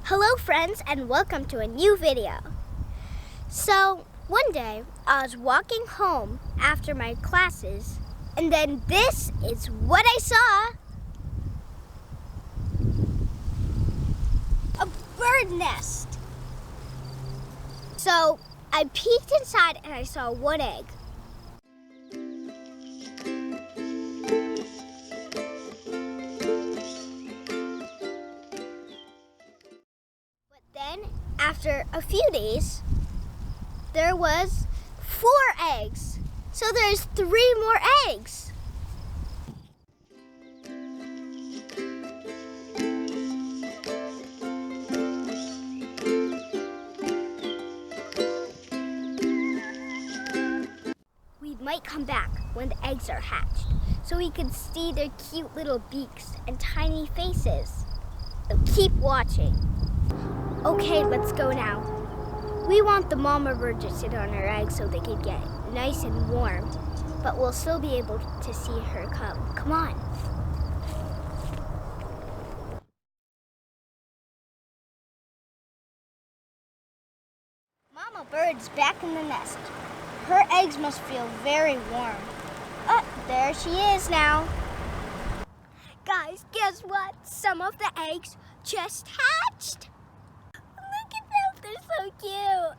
Hello friends, and welcome to a new video. So one day I was walking home after my classes, and then this is what I saw. A bird nest. So I peeked inside and I saw one egg. Then, after a few days, there was 4 eggs. So there's 3 more eggs. We might come back when the eggs are hatched, so we can see their cute little beaks and tiny faces. So keep watching. Okay, let's go now. We want the mama bird to sit on her eggs so they can get nice and warm, but we'll still be able to see her come. Come on. Mama bird's back in the nest. Her eggs must feel very warm. Oh, there she is now. Guys, guess what? Some of the eggs just hatched. Look at them, they're so cute.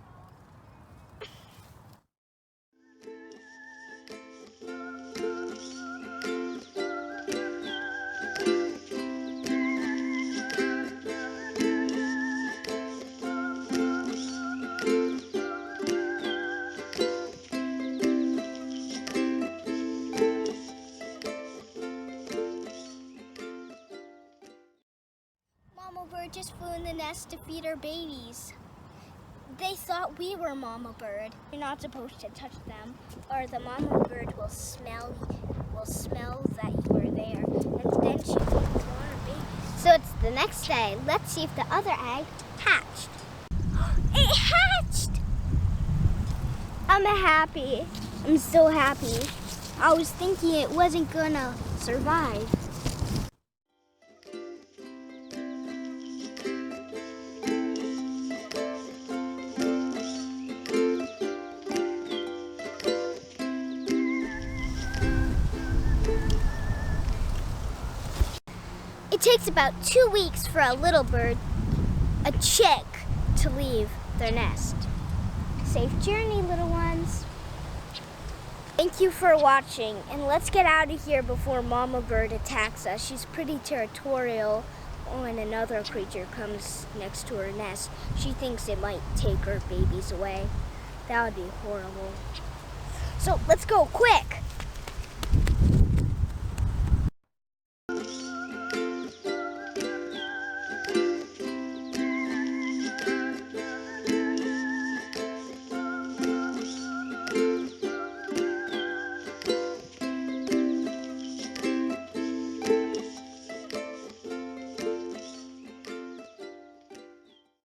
Mama bird just flew in the nest to feed her babies. They thought we were mama bird. You're not supposed to touch them, or the mama bird will smell that you are there, and then she will want her babies. So it's the next day. Let's see if the other egg hatched. It hatched! I'm happy. I'm so happy. I was thinking it wasn't gonna survive. It takes about 2 weeks for a little bird, a chick, to leave their nest. Safe journey, little ones. Thank you for watching, and let's get out of here before Mama Bird attacks us. She's pretty territorial. When another creature comes next to her nest, she thinks it might take her babies away. That would be horrible. So let's go quick.